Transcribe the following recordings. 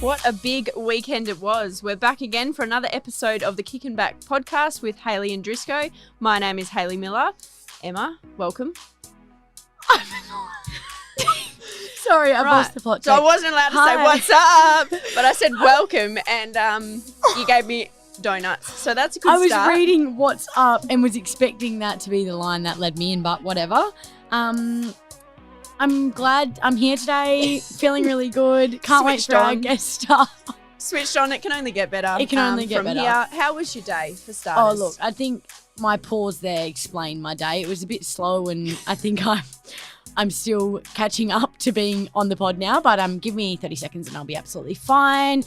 What a big weekend it was. We're back again for another episode of the Kickin Back podcast with Hayley and Driscoll. My name is Hayley Miller. Emma, welcome. Sorry, I've lost the plot. So I wasn't allowed to say what's up, but I said welcome and you gave me donuts. So that's a good start. I was reading what's up and was expecting that to be the line that led me in, but whatever. I'm glad I'm here today, feeling really good. Can't wait for our guest star. Switched on, it can only get better. It can only get better. Here. How was your day for starters? Oh, look, I think my pause there explained my day. It was a bit slow and I think I'm still catching up to being on the pod now, but give me 30 seconds and I'll be absolutely fine.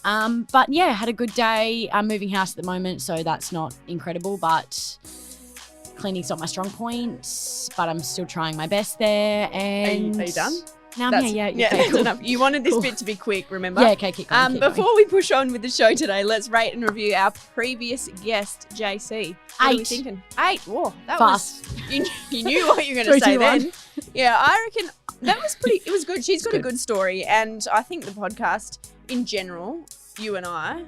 But yeah, had a good day. I'm moving house at the moment, so that's not incredible, but cleaning's not my strong point, but I'm still trying my best there. And Are you done? No, I'm here. Yeah, that's cool. enough. You wanted this bit to be quick, remember? Yeah, okay, keep going. Before we push on with the show today, let's rate and review our previous guest, JC. What are we thinking? 8. Whoa, that fast. You knew what you were going to say then. Yeah, I reckon that was it was good. She's got a good story, and I think the podcast in general, you and I,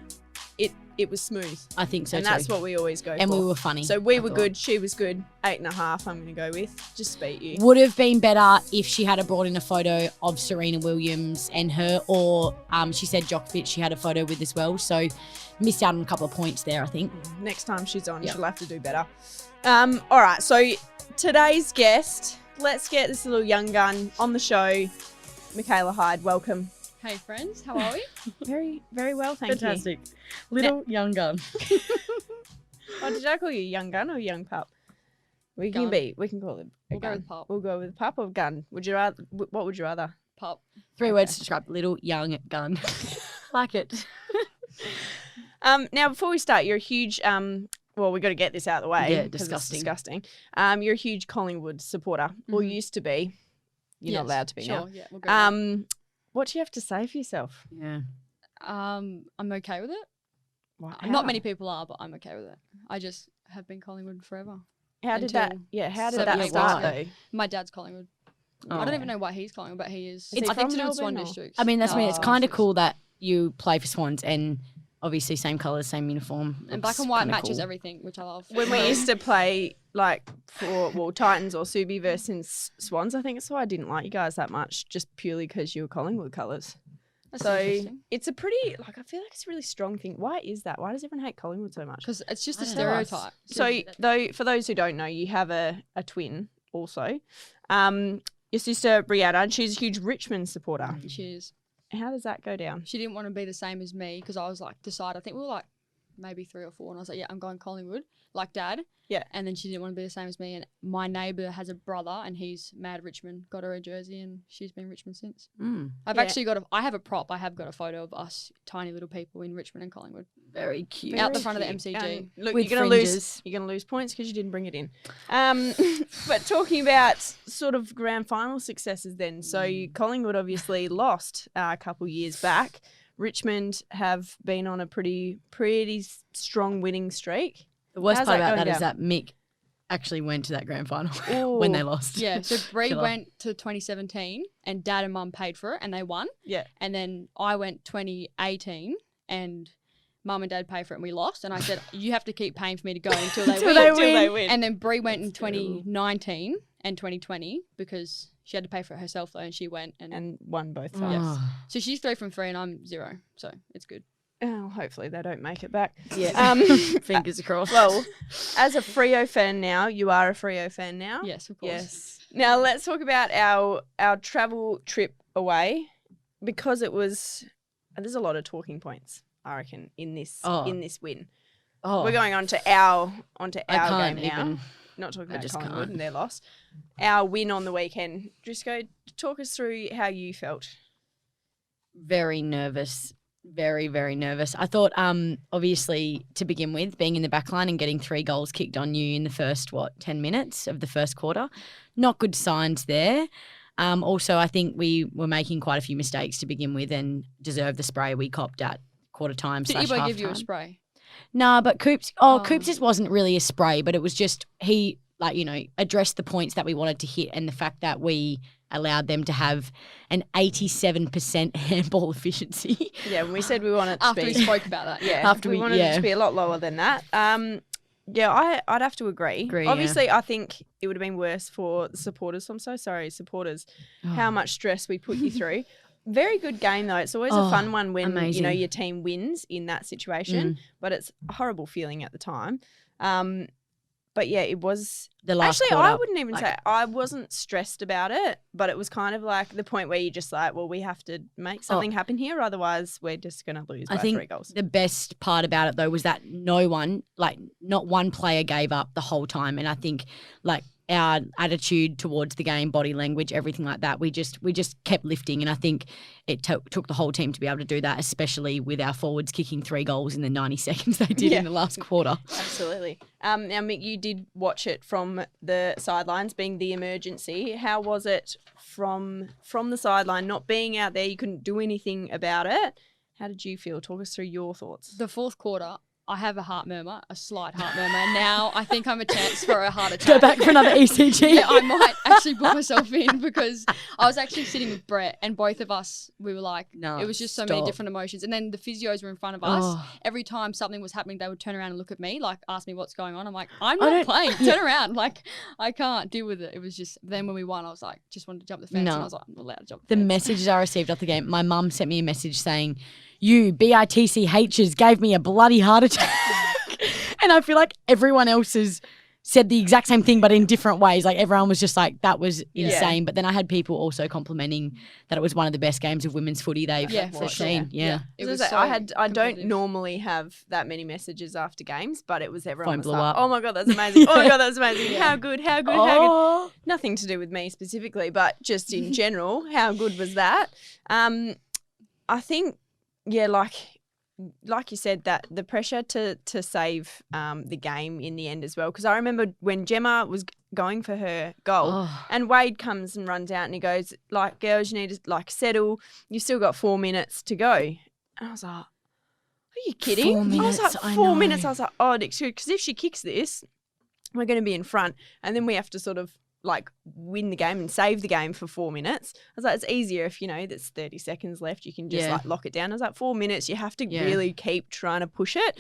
it was smooth. I think so and too. And that's what we always go for. And we were funny. So we were good. She was good. 8.5 I'm going to go with. Just beat you. Would have been better if she had brought in a photo of Serena Williams and her, or she said Djokovic she had a photo with as well. So missed out on a couple of points there, I think. Next time she's on, she'll have to do better. All right, so today's guest, let's get this little young gun on the show. Michaela Hyde, welcome. Hey friends, how are we? Very, very well, thank Fantastic. Little young gun. Oh, did I call you young gun or young pup? We can call it a gun. Go with pup. We'll go with pup or gun. What would you rather? Pup. 3 words to describe little young gun. Like it. Now before we start, you're a huge well, we got to get this out of the way. Yeah, disgusting. It's disgusting. You're a huge Collingwood supporter, or used to be. You're not allowed to be now. Yeah, we'll go what do you have to say for yourself? Yeah. I'm okay with it. Wow. Not many people are, but I'm okay with it. I just have been Collingwood forever. How did that years start ago. though? My dad's Collingwood. Oh. I don't even know why he's Collingwood, but he is. Is I he think from to do with Swan Melbourne or? Districts. I mean, that's it's kind of Districts. cool that you play for Swans and obviously same colours, same uniform. And black It's and white kinda matches cool. everything, which I love. When we used to play like for Titans or Subi versus Swans, I think it's why I didn't like you guys that much, just purely because you were Collingwood colours. That's So interesting. it's a pretty I feel like it's a really strong thing. Why is that? Why does everyone hate Collingwood so much? Because it's just I a don't know. stereotype. So for those who don't know, you have a twin also. Your sister Brianna, and she's a huge Richmond supporter. She is. How does that go down? She didn't want to be the same as me because I was like, I think we were like maybe 3 or 4, and I was like, yeah, I'm going Collingwood, like Dad. Yeah. And then she didn't want to be the same as me. And my neighbour has a brother, and he's mad Richmond. Got her a jersey, and she's been Richmond since. Mm, I've Yeah. actually I have a prop. I have got a photo of us tiny little people in Richmond and Collingwood very cute. out the front of the MCG. Look, With you're gonna lose points because you didn't bring it in. But talking about sort of grand final successes, then, so Collingwood obviously lost a couple years back. Richmond have been on a pretty strong winning streak. The worst How's part that about that going is that Mick actually went to that grand final Ooh. when they lost. Yeah, so Bree Killer. went to 2017, and Dad and Mum paid for it, and they won. Yeah. And then I went 2018, and Mum and Dad paid for it, and we lost. And I said, you have to keep paying for me to go until they Until win. they Until they win. And then Bree went in That's terrible. 2019 and 2020 because she had to pay for it herself though, and she went And won both Oh. times. so she's 3 from 3 and I'm 0, so it's good. Oh, hopefully they don't make it back. Yeah. Fingers crossed. Well, as a Freo fan now, you are a Freo fan now. Yes, of course. Yes. Now let's talk about our travel trip away, because it was. There's a lot of talking points, I reckon, in this win. Oh, We're going on to our I game can't now. even. Not talking about just Collingwood can't. and their loss. Our win on the weekend. Driscoll, talk us through how you felt. Very nervous. Very, very nervous. I thought, obviously, to begin with, being in the back line and getting 3 goals kicked on you in the first, 10 minutes of the first quarter, not good signs there. Also, I think we were making quite a few mistakes to begin with and deserved the spray we copped at quarter time / Did half Ebo give you a time. spray? No, but Coops just wasn't really a spray, but it was just he address the points that we wanted to hit and the fact that we allowed them to have an 87% handball efficiency. Yeah, when we said we wanted it to After be. we spoke about that. Yeah, we wanted it to be a lot lower than that. Yeah, I'd have to agree. Obviously, I think it would have been worse for the supporters. I'm so sorry, supporters, how much stress we put you through. Very good game, though. It's always a fun one when, your team wins in that situation, but it's a horrible feeling at the time. But yeah, it was the last actually. quarter, I wouldn't even say I wasn't stressed about it, but it was kind of like the point where you just like, well, we have to make something happen here, otherwise we're just going to lose by 3 goals. The best part about it though was that not one player gave up the whole time, and I think our attitude towards the game, body language, everything like that, we just kept lifting, and I think it took the whole team to be able to do that, especially with our forwards kicking 3 goals in the 90 seconds they did in the last quarter. Absolutely. Now, Mick, you did watch it from the sidelines, being the emergency. How was it from the sideline, not being out there? You couldn't do anything about it. How did you feel? Talk us through your thoughts. The fourth quarter, I have a slight heart murmur, and now I think I'm a chance for a heart attack. Go back for another ECG. Yeah, I might actually put myself in, because I was actually sitting with Brett, and both of us, we were like, it was just so many different emotions. And then the physios were in front of us. Every time something was happening, they would turn around and look at me, ask me what's going on. I'm like, I'm not playing. Turn around. I can't deal with it. It was just, then when we won, I was like, just wanted to jump the fence. And I was like, I'm not allowed to jump the fence. The messages I received after the game, my mum sent me a message saying, you BITCHs gave me a bloody heart attack. And I feel like everyone else has said the exact same thing, but in different ways. Like everyone was just like, that was insane. But then I had people also complimenting that it was one of the best games of women's footy they've seen. Yeah. It was I don't normally have that many messages after games, but it was everyone was like, oh my God, that's amazing. Oh my God, that's amazing. How good. Nothing to do with me specifically, but just in general, how good was that? I think, like you said, that the pressure to save the game in the end as well. Because I remember when Gemma was going for her goal and Wade comes and runs out and he goes, girls, you need to settle. You've still got 4 minutes to go. And I was like, are you kidding? 4 minutes, I was like, 4 minutes. I was like, oh, because if she kicks this, we're going to be in front. And then we have to sort of win the game and save the game for 4 minutes. I was like, it's easier if, there's 30 seconds left. You can just lock it down. I was like, 4 minutes, you have to really keep trying to push it.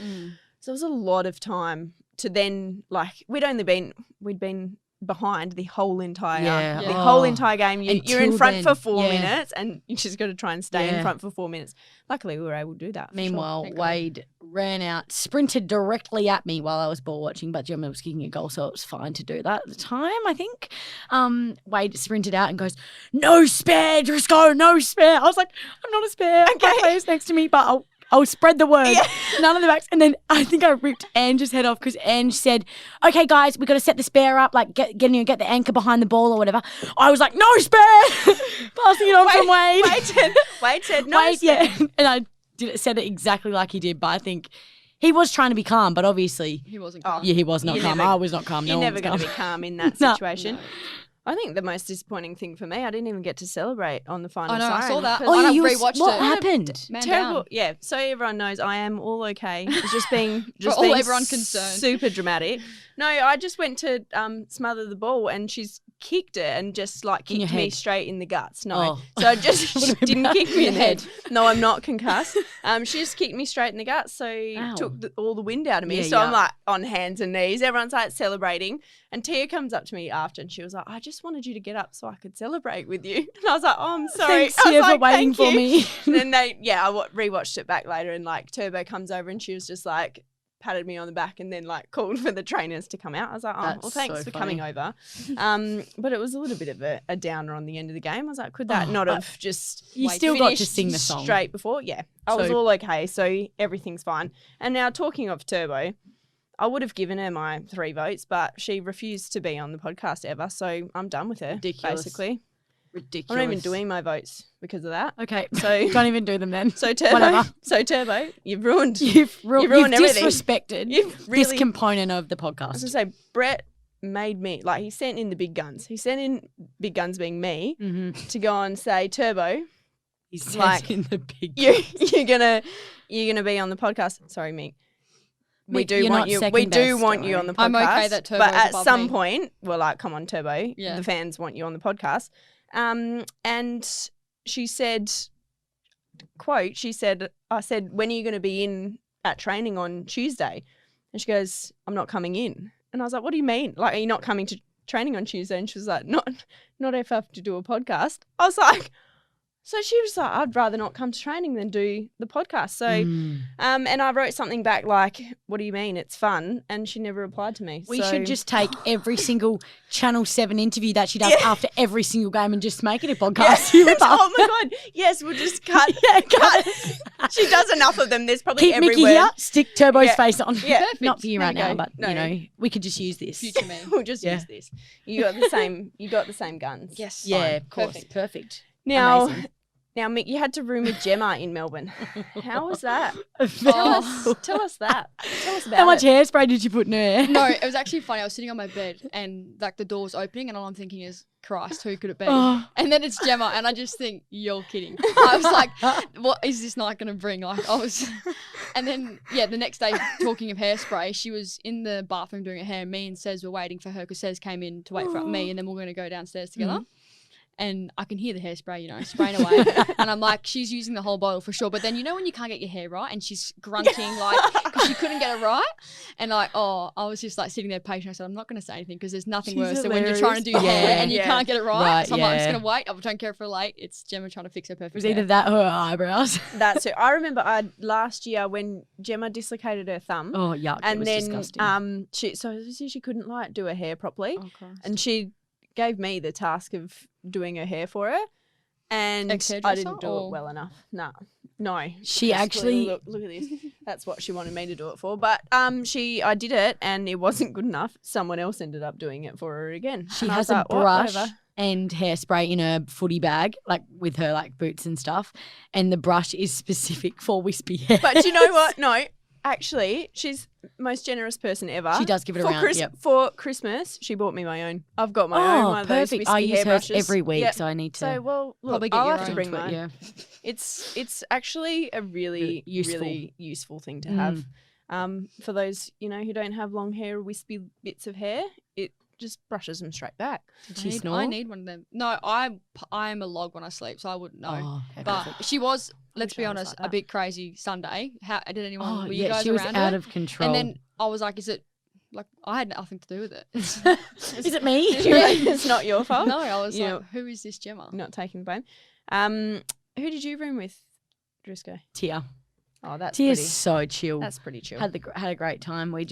So it was a lot of time to then, we'd been behind the whole entire game. You're in front for 4 minutes and you just got to try and stay in front for 4 minutes. Luckily, we were able to do that. Meanwhile, Wade ran out, sprinted directly at me while I was ball watching, but Gemma was kicking a goal, so it was fine to do that at the time, I think. Wade sprinted out and goes, no spare, just go, no spare. I was like, I'm not a spare. Okay. My player's next to me, but I'll spread the word. Yeah. None of the backs. And then I think I ripped Ange's head off because Ange said, okay, guys, we got to set the spare up, get the anchor behind the ball or whatever. I was like, no spare. Passing it on from Wade. Wade said no spare. Yeah. And I said it exactly like he did, but I think he was trying to be calm, but obviously he wasn't calm. Yeah, he was not calm. I was not calm. You're never going to be calm in that situation. No. I think the most disappointing thing for me, I didn't even get to celebrate on the final siren. I saw that. Oh, you rewatched what it. happened? Terrible. Down. Yeah, so everyone knows I am all okay. It's just being everyone concerned. Super dramatic. No, I just went to smother the ball and she's kicked it and just kicked me straight in the guts. No. So I just she didn't kick me in the head. No, I'm not concussed. She just kicked me straight in the guts. So took all the wind out of me. So I'm on hands and knees. Everyone's celebrating. And Tia comes up to me after and she was like, I just wanted you to get up so I could celebrate with you. And I was like, oh, I'm sorry. Thanks, Tia, for waiting for me. And then I rewatched it back later and Turbo comes over and she was just patted me on the back and then called for the trainers to come out. I was like, oh, well, thanks for coming over. But it was a little bit of a downer on the end of the game. I was like, could that not have just you still got to sing the song straight before? Yeah, I was all okay, so everything's fine. And now talking of Turbo, I would have given her my 3 votes, but she refused to be on the podcast ever, so I'm done with her. Ridiculous. Basically. Ridiculous. I'm not even doing my votes because of that. Okay, so don't even do them then. So Turbo, you've ruined you've everything. Disrespected this component of the podcast. I was going to say, Brett made me, he sent in the big guns. He sent in big guns being me to go and say, Turbo, he sent in the big guns. You're gonna be on the podcast. Sorry, Mick. we Mick, do you're want not you. second We do best, want don't you on worry. the podcast. I'm okay that Turbo's but at above some me. point, we're like, come on, Turbo. Yeah. The fans want you on the podcast. And she said, quote, I said, when are you going to be in at training on Tuesday? And she goes, I'm not coming in. And I was like, what do you mean? Like, are you not coming to training on Tuesday? And she was like, not if I have to do a podcast. I was like, so she was like, I'd rather not come to training than do the podcast. So, and I wrote something back like, what do you mean? It's fun. And she never replied to me. We So- should just take every single Channel 7 interview that she does after every single game and just make it a podcast. Oh my God. Yes, we'll just cut. cut. She does enough of them. There's probably Keep every Mickey word. here, stick Turbo's Yeah. face on. Yeah. Not for you There right you now, go. but No. you know, we could just use this. Future me. We'll just use this. You got the same guns. Yes. Yeah, of course. Perfect. Perfect. Now, Amazing. now, Mick, you had to room with Gemma in Melbourne. How was that? Tell us that. Tell us about How much it. hairspray did you put in her hair? No, it was actually funny. I was sitting on my bed and like the door was opening and all I'm thinking is, Christ, who could it be? Oh. And then it's Gemma and I just think, you're kidding. I was like, what is this night going to bring? Like I was, and then, yeah, the next day talking of hairspray, she was in the bathroom doing her hair. Me and Sez were waiting for her because Sez came in to wait for me and then we're going to go downstairs together. And I can hear the hairspray, you know, spraying away. And I'm like, she's using the whole bottle for sure. But then, you know, when you can't get your hair right and she's grunting, like, because she couldn't get it right. And like, I was just like sitting there patient. I said, I'm not going to say anything because there's nothing She's worse than when you're hilarious. trying to do Yeah. hair and you Yeah. can't get it right. Right, So I'm like, I'm just yeah. going to wait. I don't care if we're late. It's Gemma trying to fix her perfect It was hair. either that or her eyebrows. That's it. I remember last year when Gemma dislocated her thumb. Oh, yuck. It and was then disgusting. she couldn't like do her hair properly. Oh, Christ. And she gave me the task of doing her hair for her. And I didn't do or- it well enough. No. She Just actually- look at this. That's what she wanted me to do it for. But I did it and it wasn't good enough. Someone else ended up doing it for her again. She And I has was a like, "What? brush Whatever." and hairspray in her footy bag, like with her like boots and stuff. And the brush is specific for wispy hair. But you know what? No, actually, she's the most generous person ever. She does give it for around. Yep. For Christmas, she bought me my own. I've got my own one of those perfect. wispy I use hers hairbrushes. every week, Yep. so I need to So, well, look, Probably get I'll your have to own. bring but mine. yeah. It's actually a really useful thing to have. For those, you know, who don't have long hair or wispy bits of hair, it just brushes them straight back. Did she I snore? need one of them. No, I am a log when I sleep, so I wouldn't know. Oh, okay, But perfect. she was, let's wish be I was honest, like a bit crazy Sunday. How did anyone? Oh, were you yeah, guys she was around out it? of control. And then I was like, is it like I had nothing to do with it? Is it me? It's not your fault. No, I was You like, know- who is this Gemma? Not taking the blame. Who did you room with, Driscoll? Tia. Oh, that's Tia's pretty. so chill. That's pretty chill. Had a great time. We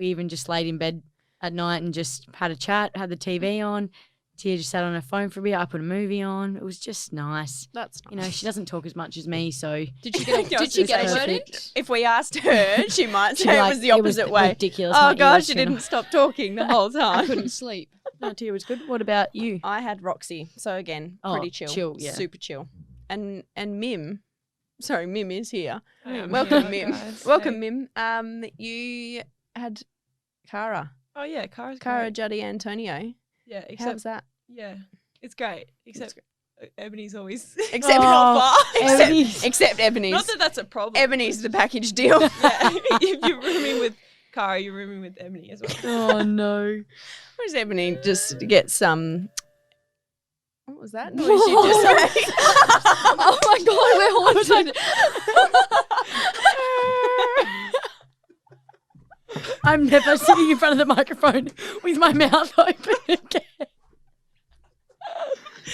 even just laid in bed at night and just had a chat, had the TV on. Tia just sat on her phone for a bit. I put a movie on. It was just nice. That's You know, she doesn't talk as much as me, so Did she get a, did she get a word in? If we asked her, she might she'd say be it like, was the opposite way. Ridiculous. Oh my gosh, ears she turned didn't stop talking the whole I time. couldn't sleep. off. No, Tia was good. What about you? I had Roxy, so again, Oh, pretty chill. chill, yeah. Super chill. And Mim, sorry, Mim is here. am. Welcome, Hello, Mim. guys. Welcome, Hey. Mim. You had Cara, Oh yeah, Cara's Cara great. Juddy Antonio. Yeah, How's except that? yeah, it's great. Except Ebony's always. Except Oh, except, Ebony's- except Ebony's. Not that that's a problem. Ebony's the package deal. Yeah, if you're rooming with Cara, you're rooming with Ebony as well. Oh no. What does Ebony just get some? What was that noise Whoa. you just made? Oh my god, we're haunted. I'm never sitting in front of the microphone with my mouth open again.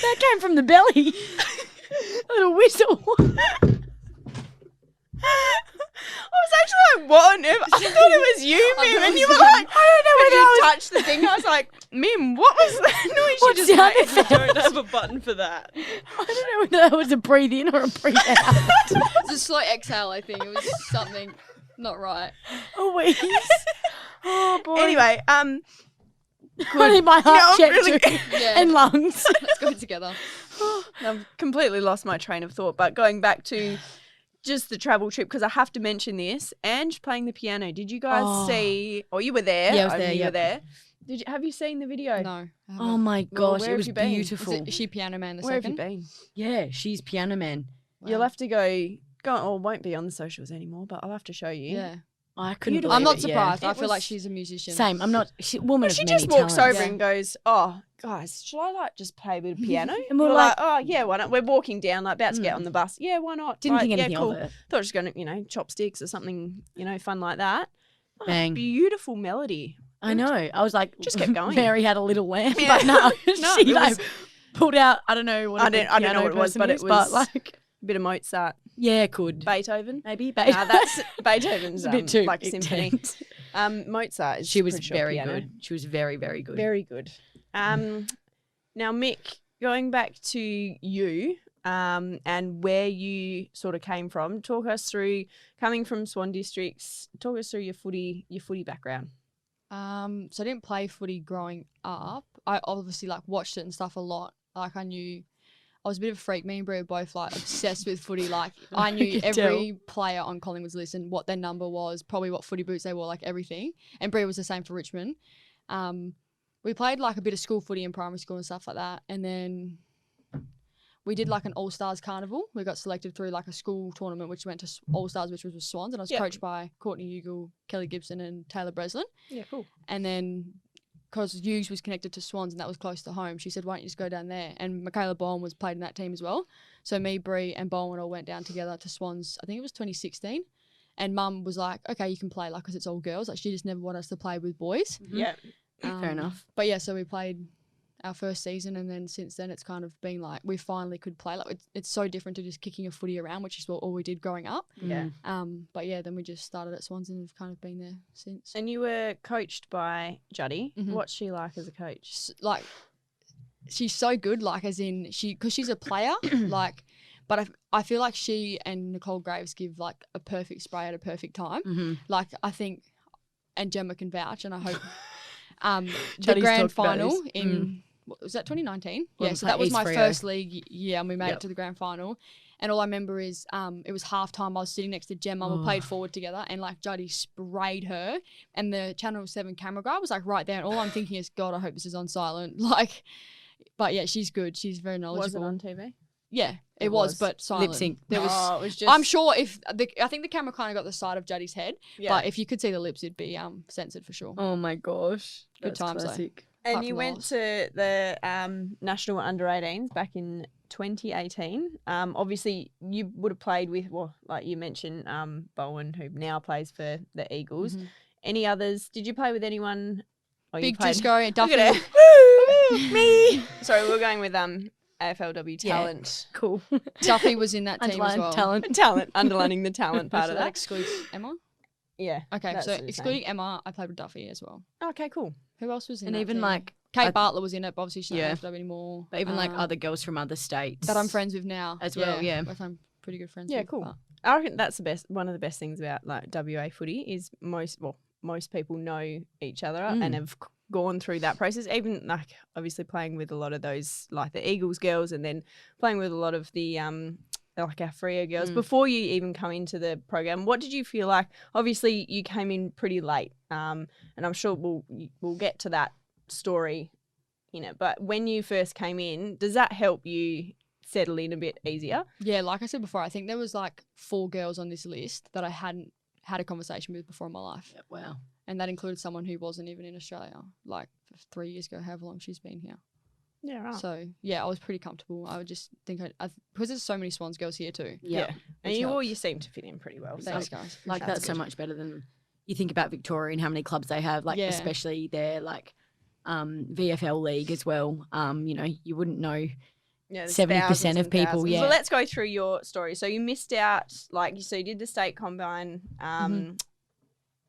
That came from the belly. A little whistle. I was actually like, what on earth? I thought it was you, I Mim, thought it and was you were you. like, I don't know when whether you I touched the thing, I was like, Mim, what was that noise What you just sound made? effect? I don't have a button for that. I don't know whether that was a breathe in or a breathe out. It's a slow exhale, I think. It was something not right. A wheeze. Oh boy. Anyway, I need my heart Yeah, I'm checked really- too. Yeah. And lungs. Let's go together. I've completely lost my train of thought, but going back to just the travel trip, because I have to mention this, Ange playing the piano. Did you guys Oh. see? Oh, you were there. Yeah, I was knew there, you were yep. there. Have you seen the video? No. I haven't. Oh my Well, gosh, where it have was you been? beautiful. Is she Piano Man the Where have you second? been? Yeah, she's Piano Man. You'll have to go. Or won't be on the socials anymore, but I'll have to show you. Yeah. I couldn't Beautiful. believe I'm not it, surprised. Yeah. I It feel like was- she's a musician. Same. I'm not. Woman She of many just walks talents. over Yeah. and goes, "Oh, guys, should I like just play a bit of piano?" And we're we're like, like- "Oh yeah, why not?" We're walking down, like about to get on the bus. Yeah, why not? Didn't Like, think yeah, anything cool. of it. Thought I was going to, chopsticks or something, fun like that. Oh, Bang. beautiful melody. I know. I was like, Just kept going. Mary had a little lamb, Yeah. but no, No, she it was- pulled out. I don't know what. I don't know what it was, but it was like, a bit of Mozart, yeah, could Beethoven. maybe. Nah, that's Beethoven's a bit too like symphony. intense. Mozart is She was pretty sure very piano. good. She was very, very good. Very good. Now, Mick, going back to you and where you sort of came from, talk us through coming from Swan Districts. Talk us through your footy background. So I didn't play footy growing up. I obviously watched it and stuff a lot. Like I knew I was a bit of a freak. Me and Brie were both obsessed with footy. Like I knew can every player on Collingwood's list and what their number was, probably what footy boots they wore, like everything. And Brie was the same for Richmond. We played a bit of school footy in primary school and stuff like that. And then we did an All-Stars carnival. We got selected through a school tournament, which went to All-Stars, which was with Swans. And I was coached by Courtney Ugle, Kelly Gibson and Taylor Breslin. Yeah, cool. And then because Hughes was connected to Swans and that was close to home, she said, why don't you just go down there? And Michaela Bowen was played in that team as well. So me, Brie and Bowen all went down together to Swans. I think it was 2016. And Mum was like, okay, you can play because it's all girls. She just never wanted us to play with boys. Yeah. Fair enough. But yeah, so we played our first season and then since then it's kind of been we finally could play. It's so different to just kicking a footy around, which is all we did growing up. Yeah. But yeah, then we just started at Swans and we've kind of been there since. And you were coached by Juddy. Mhm. What's she like as a coach? She's so good, because she's a player, but I feel like she and Nicole Graves give a perfect spray at a perfect time. Mm-hmm. I think, and Gemma can vouch, and I hope the Juddy's grand talked about final this. in what was that 2019? Well, Yeah, so that was East my Freo. first league year, and we made Yep. it to the grand final. And all I remember is it was halftime. I was sitting next to Gemma. We played forward together, and Juddy sprayed her, and the Channel 7 camera guy was right there. And all I'm thinking is, God, I hope this is on silent. But yeah, she's good. She's very knowledgeable. Was it on TV? Yeah, it It was, was. but silent. Lip sync. There was. Oh, it was just. I'm sure I think the camera kind of got the side of Juddy's head, Yeah. but if you could see the lips, it'd be censored for sure. Oh my gosh. Good That's times, though. classic. And apart you from went Lols. to the National Under-18s back in 2018. Obviously, you would have played with, like you mentioned, Bowen, who now plays for the Eagles. Mhm. Any others? Did you play with anyone? Oh, you Big played- Disco and Look Duffy. at her. Woo, me. Sorry, we're going with AFLW Yeah. talent. Cool. Duffy was in that team as Underline well. talent. Talent, underlining the talent part So of that that. excludes Emma. Yeah. Okay, that's so what it's excluding Emma, I played with Duffy as well. saying. Okay, cool. Who else was in And that even team? Kate I- Bartlett was in it, but obviously she's Yeah. not FW anymore. But even other girls from other states. that I'm friends with now As well, yeah. with I'm pretty good friends Yeah, with. cool. but- I reckon that's one of the best things about WA footy is most people know each other and have gone through that process. Even obviously playing with a lot of those the Eagles girls, and then playing with a lot of the our Freo girls before you even come into the program. What did you feel like? Obviously, you came in pretty late, and I'm sure we'll get to that story in it. But when you first came in, does that help you settle in a bit easier? Yeah, like I said before, I think there was 4 girls on this list that I hadn't had a conversation with before in my life. Yeah, wow. And that included someone who wasn't even in Australia, 3 years ago, however long she's been here. Yeah, right. So, yeah, I was pretty comfortable. I would just think, because there's so many Swans girls here too. Yeah. And Which you helps. seem to fit in pretty well. So. Thanks, guys. That's so much better than you think about Victoria and how many clubs they have, Yeah. especially their VFL league as well. You wouldn't know. Yeah, there's 70% thousands of and people, thousands. yeah. So let's go through your story. So you missed out, you did the state combine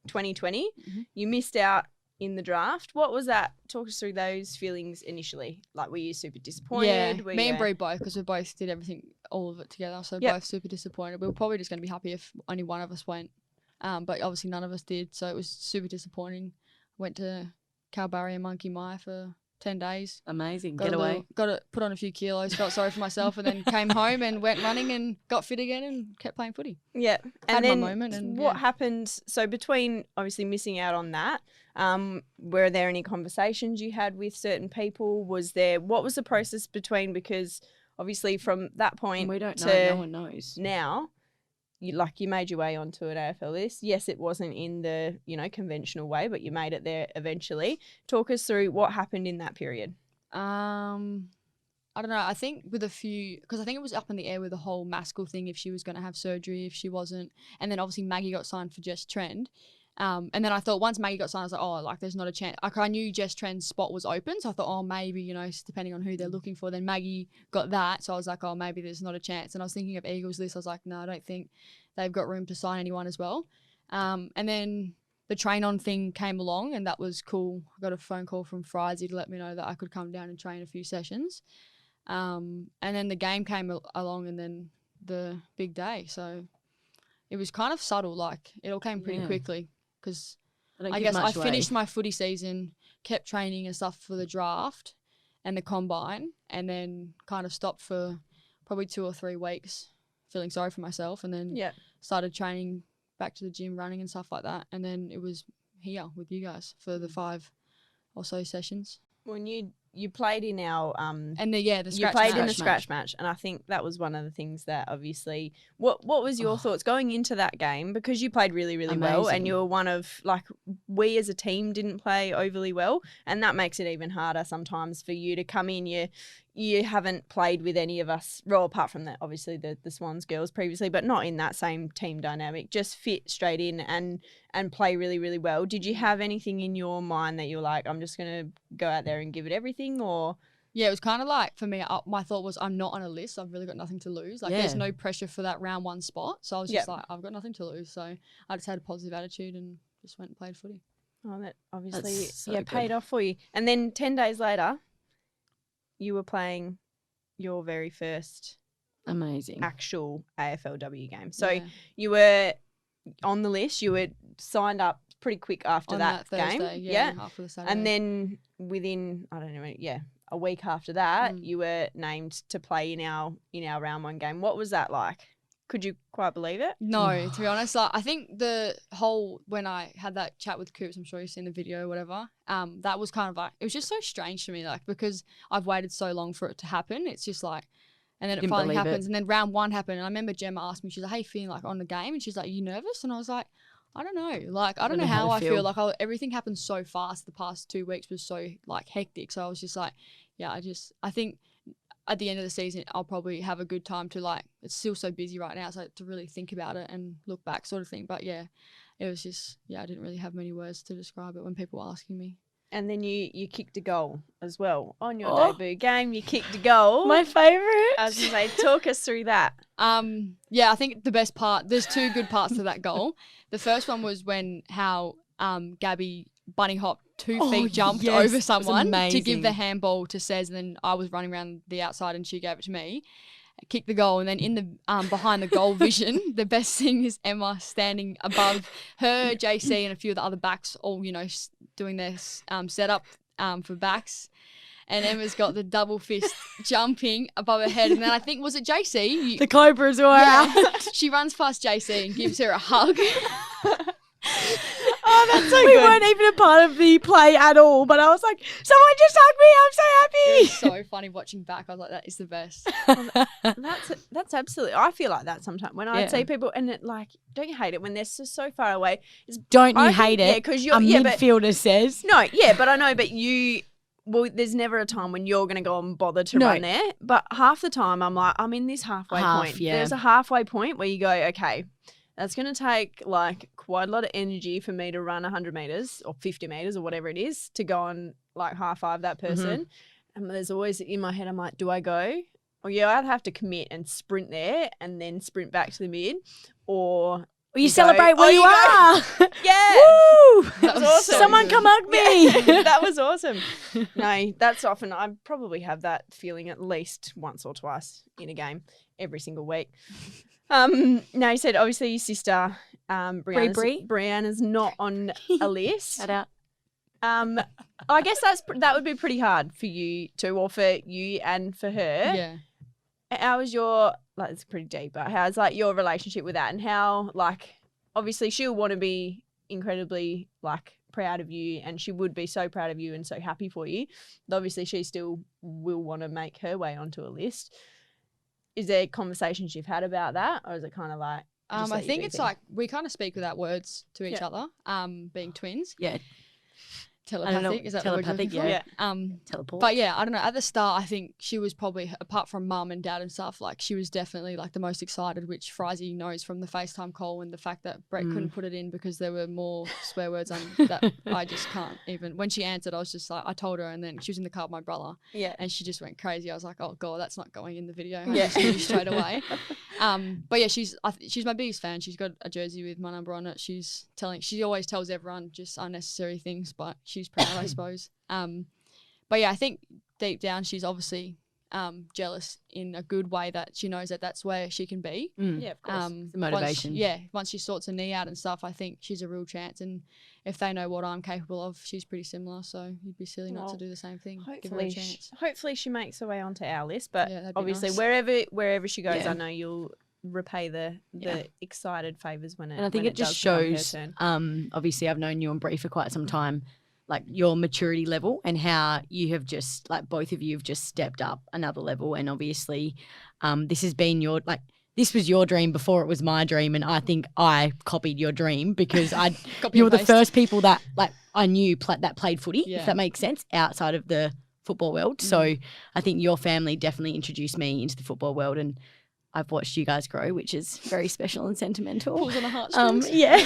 2020. Mhm. You missed out in the draft. What was that? Talk us through those feelings initially. Were you super disappointed? Yeah, Were me you, and Brie both, because we both did everything, all of it together. So Yep. both super disappointed. We were probably just going to be happy if only one of us went, but obviously none of us did. So it was super disappointing. Went to Kalbarri and Monkey Mia for 10 days. Amazing. Got Get a away. little- got to put on a few kilos. Felt sorry for myself, and then came home and went running and got fit again and kept playing footy. Yeah. Had And my then moment and, what yeah. happened? So between obviously missing out on that, were there any conversations you had with certain people? What was the process between, because obviously from that point And we don't to know. No one knows. now, you made your way onto an AFL list. Yes, it wasn't in the, conventional way, but you made it there eventually. Talk us through what happened in that period. I don't know. I think with a few, because I think it was up in the air with the whole Maskell thing, if she was going to have surgery, if she wasn't. And then obviously Maggie got signed for Jess Trend. And then I thought once Maggie got signed, I was like, oh, there's not a chance. I knew Jess Trend's spot was open. So I thought, oh, maybe, depending on who they're looking for. Then Maggie got that. So I was like, oh, maybe there's not a chance. And I was thinking of Eagles list. I was like, no, I don't think they've got room to sign anyone as well. And then the train on thing came along and that was cool. I got a phone call from Frizy to let me know that I could come down and train a few sessions. And then the game came along and then the big day. So it was kind of subtle. It all came pretty quickly because I guess I finished my footy season, kept training and stuff for the draft and the combine, and then kind of stopped for probably 2 or 3 weeks feeling sorry for myself, and then started training back to the gym, running and stuff like that. And then it was here with you guys for the 5 or so sessions. When you played in our the scratch match, and I think that was one of the things that obviously what was your thoughts going into that game, because you played really, really well, and you were one of, we as a team didn't play overly well, and that makes it even harder sometimes for you to come in. You haven't played with any of us, well, apart from that, obviously the Swans girls previously, but not in that same team dynamic. Just fit straight in and play really, really well. Did you have anything in your mind that you're like, I'm just going to go out there and give it everything, or? Yeah, it was kind of for me, my thought was I'm not on a list. I've really got nothing to lose. There's no pressure for that round 1 spot. So I was just I've got nothing to lose. So I just had a positive attitude and just went and played footy. Oh, that obviously paid off for you. And then 10 days later, you were playing your very first actual AFLW game. So you were on the list. You were signed up pretty quick after on that Thursday, game. After the Saturday. And then within, I don't know, a week after that, you were named to play in our round 1 game. What was that like? Could you quite believe it? No, to be honest, I think the whole, when I had that chat with Coops, I'm sure you've seen the video or whatever, that was kind of it was just so strange to me, because I've waited so long for it to happen. It's just and then it finally happens. And then round 1 happened. And I remember Gemma asked me, she's like, how you feeling on the game? And she's like, are you nervous? And I was like, I don't know. I don't know how I feel. Everything happened so fast. The past 2 weeks was so hectic. So I was just I think at the end of the season, I'll probably have a good time to it's still so busy right now. So to really think about it and look back sort of thing. But yeah, it was just, I didn't really have many words to describe it when people were asking me. And then you kicked a goal as well on your debut game. You kicked a goal. My favourite. I was going to say, talk us through that. I think the best part, there's 2 good parts to that goal. The first one was how Gabby bunny hopped 2 feet jumped over someone to give the handball to Cez, and then I was running around the outside and she gave it to me. Kicked the goal, and then in the behind the goal vision, the best thing is Emma standing above her, JC, and a few of the other backs, all doing their setup for backs. And Emma's got the double fist jumping above her head, and then I think was it JC? The Cobras were out. She runs past JC and gives her a hug. Oh, that's so good. We weren't even a part of the play at all, but I was like, someone just hugged me. I'm so happy. It was so funny watching back. I was like, that is the best. That's absolutely. I feel like that sometimes when I see people, and it don't you hate it when they're so far away? Don't you hate it? Yeah, because you're midfielder says no. Yeah, but I know, but you. Well, there's never a time when you're going to go and bother to run there. But half the time, I'm in this halfway point. Yeah. There's a halfway point where you go, okay, that's going to take quite a lot of energy for me to run 100 metres or 50 metres or whatever it is to go and high five that person. Mm-hmm. And there's always in my head, I'm like, do I go? Or I'd have to commit and sprint there and then sprint back to the mid, or you celebrate where you are. Yeah. Woo! That was awesome. Someone come hug me. That was awesome. No, that's often, I probably have that feeling at least once or twice in a game every single week. Now you said obviously your sister, Brianna's not on a list. Shout out. I guess that would be pretty hard for you too, or for you and for her. Yeah. How was your, it's pretty deep, but how's your relationship with that, and how obviously she'll want to be incredibly proud of you, and she would be so proud of you and so happy for you. But obviously she still will want to make her way onto a list. Is there conversations you've had about that, or is it kind of Just I let you think be it's there. like we kind of speak without words to each Yeah. other. Being twins. Yeah. Telepathic, is that telepathic, the word you're yeah. looking for? Teleport. But yeah, I don't know. At the start, I think she was probably, apart from mum and dad and stuff, like she was definitely like the most excited, which Frizy knows from the FaceTime call and the fact that Brett couldn't put it in because there were more swear words that I just can't even. When she answered, I was just like, I told her, and then she was in the car with my brother, Yeah. and she just went crazy. I was like, oh god, that's not going in the video. I Yeah. just knew straight away. But yeah, she's my biggest fan. She's got a jersey with my number on it. She always tells everyone just unnecessary things, but she's proud, I suppose. But yeah, I think deep down she's obviously jealous in a good way that she knows that that's where she can be. Yeah, of course. It's the motivation. Once she sorts her knee out and stuff, I think she's a real chance. And if they know what I'm capable of, she's pretty similar. So you'd be silly not to do the same thing. Give her a chance. Hopefully she makes her way onto our list. But Yeah, that'd be obviously nice. wherever she goes, Yeah. I know you'll repay the excited favours when it. And I think when it just does become her shows, turn. obviously I've known you and Bree for quite some time, like your maturity level and how you have just, like both of you have just stepped up another level. And obviously this has been this was your dream before it was my dream. And I think I copied your dream because you were the first people that I knew that played footy, if that makes sense, outside of the football world. So I think your family definitely introduced me into the football world, and I've watched you guys grow, which is very special and sentimental. Pulls on the heartstrings. Yeah.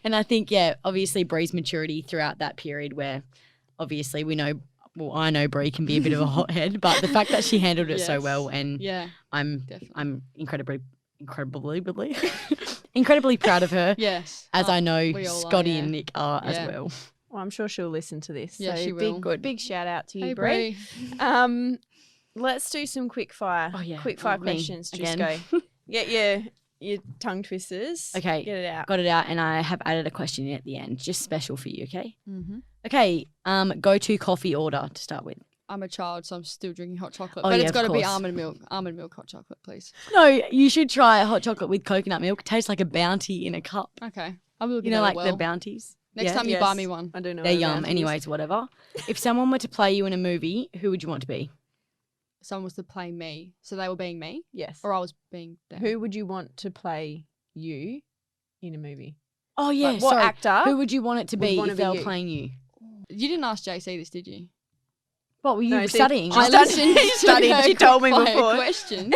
And I think, obviously Bree's maturity throughout that period where obviously I know Bree can be a bit of a hothead, but the fact that she handled it so well, and I'm incredibly proud of her. Yes. As I know we all are, Scotty yeah. and Nick are as well. Well, I'm sure she'll listen to this. Yeah, so she will. Big shout out to you, Hey, Bree. Bree. Let's do some quick fire. Oh, yeah. Quick fire Me questions. Just again. go. Get your tongue twisters. Okay. Get it out. Got it out, and I have added a question in at the end, just special for you, okay? Mm-hmm. Okay, go-to coffee order to start with. I'm a child, so I'm still drinking hot chocolate. Oh, but yeah, it's of got to be course. almond milk. Almond milk hot chocolate, please. No, you should try hot chocolate with coconut milk. It tastes like a Bounty in a cup. Okay. I'll be looking You know, at like it the Bounties? Next time you buy me one. I do know. They're what a yum. Bounty is. Anyways, whatever. If someone were to play you in a movie, who would you want to be? Someone was to play me. So they were being me? Yes. Or I was being them? Who would you want to play you in a movie? Oh, yeah. Like, what sorry. actor? Who would you want it to would be wanna if be they were you? playing you? You didn't ask JC this, did you? What were you No, see, studying? I listened studied. to Studied. her She told me quick fire before. questions.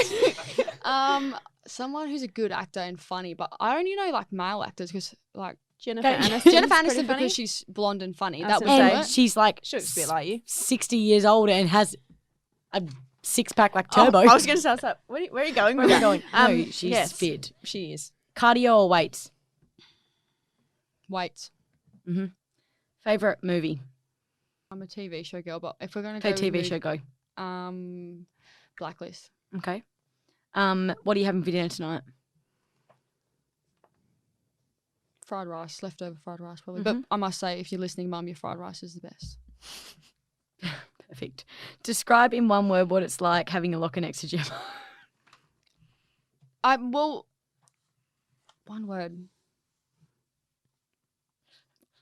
Someone who's a good actor and funny, but I only know like male actors because like Jennifer Okay. Aniston. Jennifer Aniston because she's blonde and funny. I That was would gonna do and it. she's like She looks a bit like you. 60 years old and has a six-pack like Turbo. Oh, I was going to say, where are you going with Where are we that? going? No, she's yes, fit. She is. Cardio or weights? Wait, Favorite movie? I'm a TV show girl, but if we're gonna Okay, go TV with show, go. Blacklist. Okay. What are you having for dinner tonight? Fried rice, leftover fried rice probably. But I must say, if you're listening, Mum, your fried rice is the best. Perfect. Describe in one word what it's like having a locker next to Gemma. One word.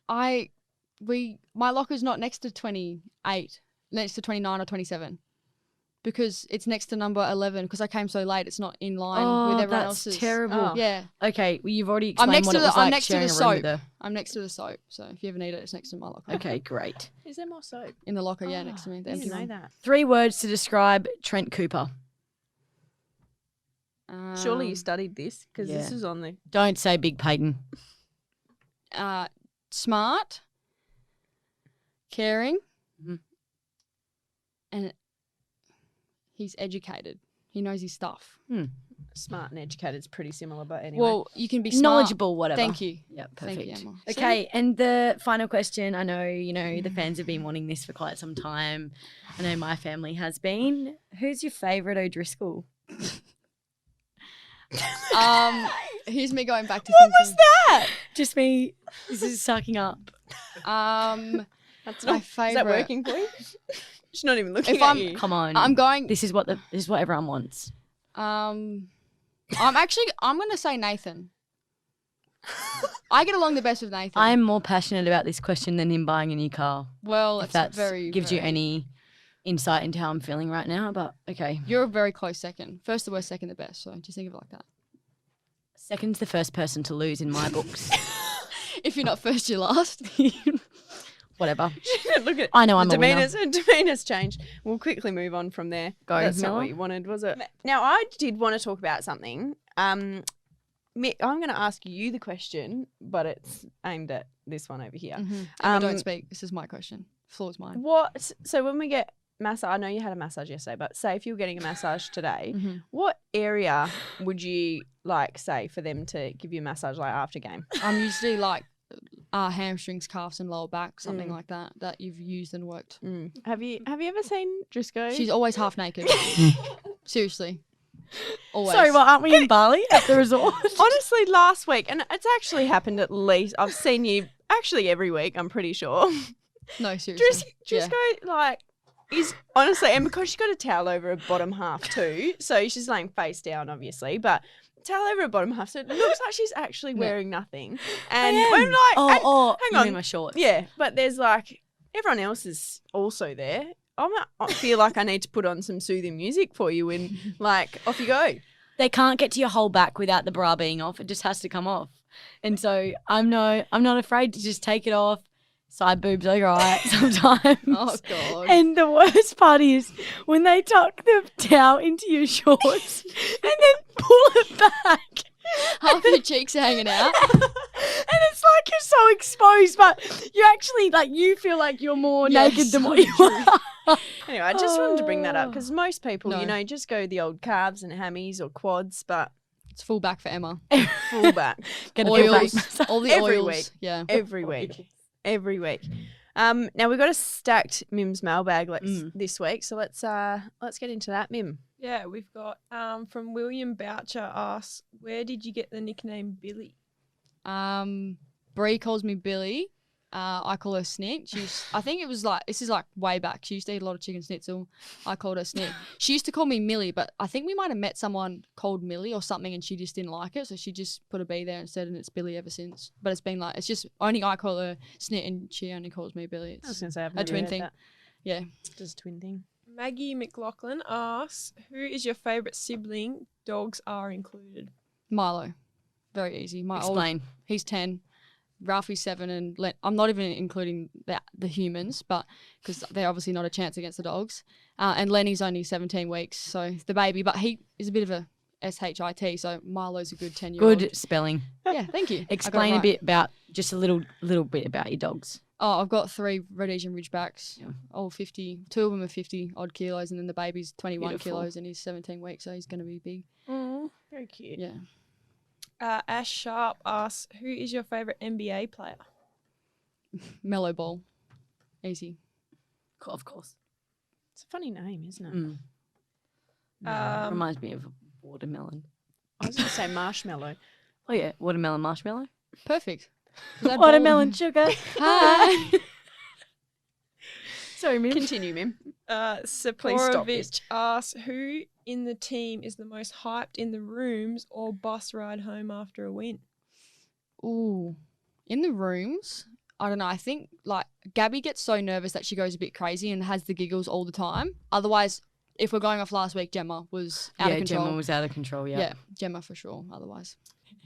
My locker's not next to 28, next to 29 or 27. Because it's next to number 11 because I came so late. It's not in line with everyone that's else's. terrible. Oh. Yeah. Okay, well, you've already I'm explained next what to it the was I'm like next to sharing the a room with soap. her. I'm next to the soap. So if you ever need it, it's next to my locker. Okay, great. Is there more soap? In the locker, yeah, next to me. The I empty didn't know one. that. 3 words to describe Trent Cooper. Surely you studied this because this yeah. is on the. Don't say Big Peyton. Smart, caring, and he's educated. He knows his stuff. Smart and educated is pretty similar, but anyway. Well, you can be smart. Knowledgeable, whatever. Thank you. Yep, Thank perfect. you, Emma. Okay, and the final question. I know, the fans have been wanting this for quite some time. I know my family has been. Who's your favourite O'Driscoll? Here's me going back to What thinking. was that? Just me. This is sucking up. That's my Is that favourite. working for you? She's not even looking If at I'm- you. Come on. I'm going. This is what everyone wants. I'm gonna say Nathan. I get along the best with Nathan. I'm more passionate about this question than him buying a new car. well. If It's that very gives you very- any insight into how I'm feeling right now, but okay. You're a very close second. First the worst, second the best. So just think of it like that. Second's the first person to lose in my books. If you're not first, you're last. Whatever. Look at I know I'm a winner. demeanor's changed. We'll quickly move on from there. That's not Miller. what you wanted, was it? Now, I did want to talk about something. Mick, I'm going to ask you the question, but it's aimed at this one over here. Emma, don't speak. This is my question. Floor's mine. So when we get massage, I know you had a massage yesterday, but say if you were getting a massage today, what area would you like, say, for them to give you a massage like after game? I'm usually like hamstrings, calves, and lower back, something like that you've used and worked. Have you ever seen Driscoll? She's always half naked. Seriously. Always. Sorry, well, aren't we in Bali at the resort? Honestly, last week, and it's actually happened at least, I've seen you actually every week, I'm pretty sure. No, seriously. Driscoll, like, is honestly, and because she's got a towel over her bottom half too, so she's laying face down, obviously, but towel over her bottom half, so it looks like she's actually wearing nothing. And I'm like, hang you on, mean my shorts? yeah, but there's like everyone else is also there. I feel like I need to put on some soothing music for you, and like off you go. They can't get to your whole back without the bra being off. It just has to come off. And so I'm not afraid to just take it off. Side boobs are right sometimes. Oh, God. And the worst part is when they tuck the towel into your shorts and then pull it back. Half your cheeks are hanging out. And it's like you're so exposed, but you actually, like, you feel like you're more naked than what you are. Anyway, I just wanted to bring that up because most people, just go the old calves and hammies or quads, but It's full back for Emma. full back. Get a Oils, full back. all the Every oils. week. Yeah. Every week. Every week. Now we've got a stacked Mim's mailbag this week, so let's get into that, Mim. Yeah, we've got from William Boucher asks, where did you get the nickname Billy? Bree calls me Billy. I call her Snit. I think it was like, this is like way back. She used to eat a lot of chicken schnitzel. I called her Snit. She used to call me Millie, but I think we might have met someone called Millie or something and she just didn't like it. So she just put a B there instead and it's Billy ever since. But it's been like, it's just only I call her Snit and she only calls me Billy. I was It's going to say, I've a never twin heard thing. that. Yeah. Just a twin thing. Maggie McLaughlin asks, who is your favourite sibling? Dogs are included. Milo. Very easy. Explain. He's 10. Ralphie's 7 and I'm not even including the humans, but because they're obviously not a chance against the dogs. And Lenny's only 17 weeks, so the baby, but he is a bit of a SHIT, so Milo's a good 10-year-old. Good spelling. Yeah, thank you. Explain a bit about, just a little bit about your dogs. Oh, I've got 3 Rhodesian Ridgebacks, all 50. 2 of them are 50 odd kilos, and then the baby's 21 Beautiful. kilos, and he's 17 weeks, so he's going to be big. Oh, very cute. Yeah. Ash Sharp asks, who is your favourite NBA player? Mellow Ball. Easy. Of course. It's a funny name, isn't it? Reminds me of watermelon. I was going to say marshmallow. Oh, yeah. Watermelon marshmallow. Perfect. Is that Watermelon sugar. Hi. Sorry, Mim. Continue, Mim. stop Saporovich this. asks, who in the team is the most hyped in the rooms or bus ride home after a win? Ooh. In the rooms, I don't know. I think like Gabby gets so nervous that she goes a bit crazy and has the giggles all the time. Otherwise, if we're going off last week, Gemma was out of control. Gemma was out of control, Yeah, Gemma for sure. Otherwise.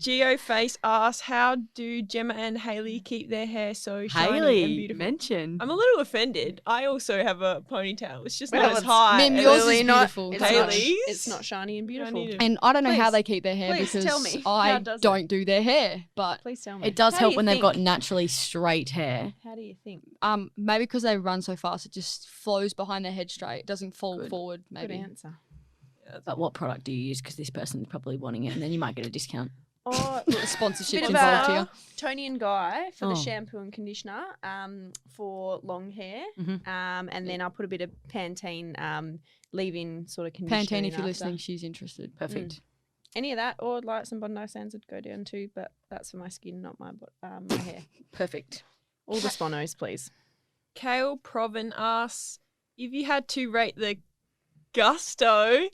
Geoface asks, how do Gemma and Hayley keep their hair so shiny and beautiful? mentioned. I'm a little offended. I also have a ponytail. It's just Well, not as it's- high. Mim, as yours is Really not- beautiful. It's Hayley's. It's not shiny and beautiful. need it. And I don't know how Please- they keep their hair please because tell me. I How does it? don't do their hair. But Please tell me. It does How do help you when they've got think? naturally straight hair. How do you think? maybe because they run so fast, it just flows behind their head straight. It doesn't fall Good. forward. Good Maybe. answer. But what product do you use? Because this person's probably wanting it, and then you might get a discount. Oh, The sponsorship bit of involved here. Tony and Guy for the Oh. shampoo and conditioner for long hair. And then I'll put a bit of Pantene leave-in sort of conditioner Pantene, in if you're after. listening, she's interested. Perfect. Any of that, or like some Bondi Sands would go down too, but that's for my skin, not my my hair. Perfect. All the Sponos, please. Kale Proven asks, if you had to rate the gusto,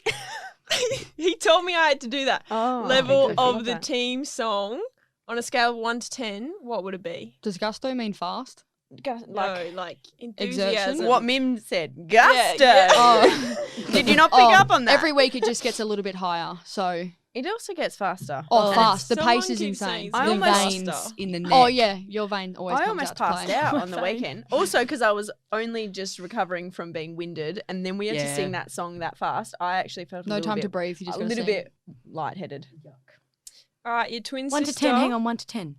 he told me I had to do that, Oh, level I love of the that. team song on a scale of 1 to 10, what would it be? Does gusto mean fast? Like No, like Exertion? enthusiasm. what Mim said, gusto. yeah. Oh. Did you not pick up on that? Every week it just gets a little bit higher. So It also gets faster. Oh, Oh, fast. The someone pace is keeps insane. saying I The almost- veins in the neck. Oh, yeah. Your vein always I comes almost out to passed play. out My on the vein. weekend. Also, because I was only just recovering from being winded, and then we had to Yeah. sing that song that fast. I actually felt No time to breathe. You just a gotta little sing. bit lightheaded. All right, your twin 1 to sister. 10. Hang on, 1 to 10.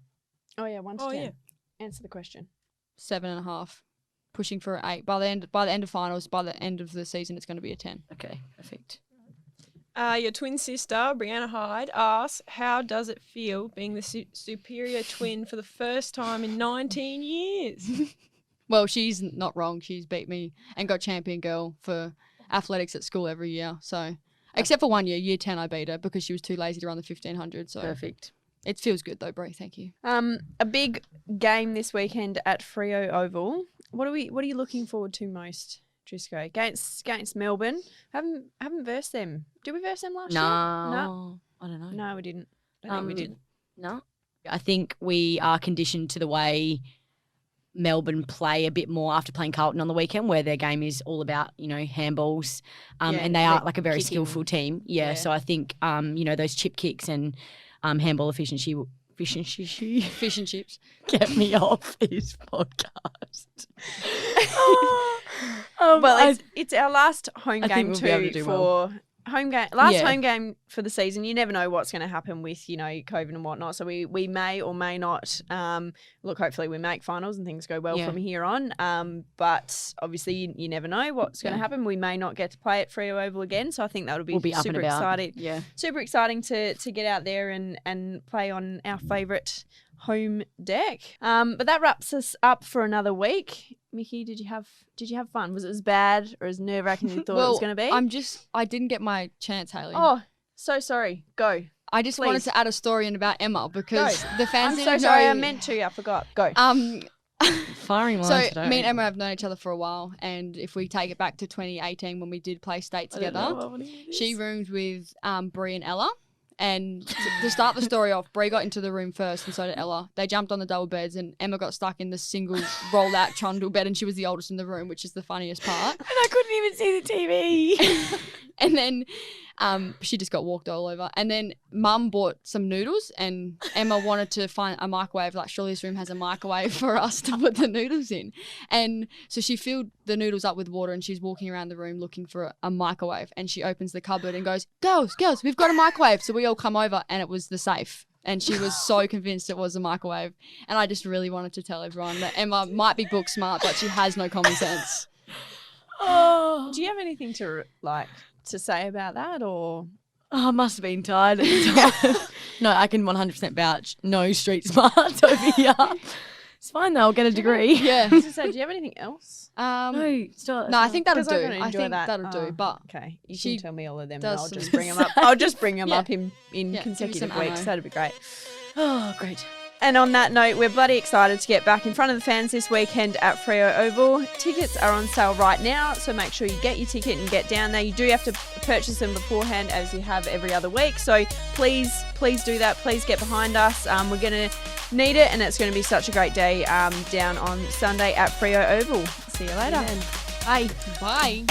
Oh yeah, 1 to Oh, 10. yeah. Answer the question. 7.5. Pushing for 8. By the end of finals, by the end of the season, it's going to be a 10. Okay, perfect. Your twin sister, Brianna Hyde, asks, how does it feel being the superior twin for the first time in 19 years? Well, she's not wrong. She's beat me and got champion girl for athletics at school every year. So, except for 1 year, year 10, I beat her because she was too lazy to run the 1500. So Perfect. it feels good though, Brie. Thank you. A big game this weekend at Freo Oval. What are you looking forward to most, Trisco? Against Melbourne. Haven't versed them. Did we verse them last year? No. I don't know. No, we didn't. I don't think we did. No. I think we are conditioned to the way Melbourne play a bit more after playing Carlton on the weekend, where their game is all about, handballs. Yeah, and they are they're like a very kicking. skillful team. Yeah. Yeah. So I think, those chip kicks and handball efficiency Fish and chips. get me off his podcast. Well, it's our last home I think game we'll be able to too do for home game. Last Yeah. home game for the season. You never know what's going to happen with COVID and whatnot. So we may or may not. Look, hopefully we make finals and things go well Yeah. from here on. But obviously you never know what's going to Yeah. happen. We may not get to play at Freo Oval again. So I think that'll be, We'll be up super and about. exciting. Yeah. Super exciting to get out there and play on our favourite home deck. But that wraps us up for another week. Mickey, did you have fun? Was it as bad or as nerve-wracking as you thought it was going to be? I didn't get my chance, Hayley. Oh, so sorry. Go. I just wanted please. to add a story in about Emma because the fans I'm so didn't sorry. know. I meant to. I forgot. Go. Firing So lines today. me and Emma have known each other for a while, and if we take it back to 2018 when we did play state together, she roomed with Brie and Ella. And to start the story off, Brie got into the room first, and so did Ella. They jumped on the double beds, and Emma got stuck in the single roll-out trundle bed, and she was the oldest in the room, which is the funniest part. And I couldn't even see the TV. And then she just got walked all over. And then Mum bought some noodles, and Emma wanted to find a microwave. Like, surely this room has a microwave for us to put the noodles in. And so she filled the noodles up with water, and she's walking around the room looking for a microwave. And she opens the cupboard and goes, girls, we've got a microwave. So we all come over, and it was the safe. And she was so convinced it was a microwave. And I just really wanted to tell everyone that Emma might be book smart, but she has no common sense. Oh. Do you have anything to say about that, or? I must have been tired at the time. No, I can 100% vouch. No street smarts over here. It's fine though. I'll get a degree. Yeah. I was gonna say, do you have anything else? No, stop. No, I think that'll 'Cause I'm do. gonna I enjoy think that. that'll do. But Okay, you she can tell me all of them, and does I'll some- just bring them up. I'll just bring them Yeah. up in Yeah, give me consecutive some weeks. ammo. That'd be great. Oh, great. And on that note, we're bloody excited to get back in front of the fans this weekend at Freo Oval. Tickets are on sale right now, so make sure you get your ticket and get down there. You do have to purchase them beforehand, as you have every other week. So please do that. Please get behind us. We're going to need it, and it's going to be such a great day down on Sunday at Freo Oval. See you later. Bye. bye.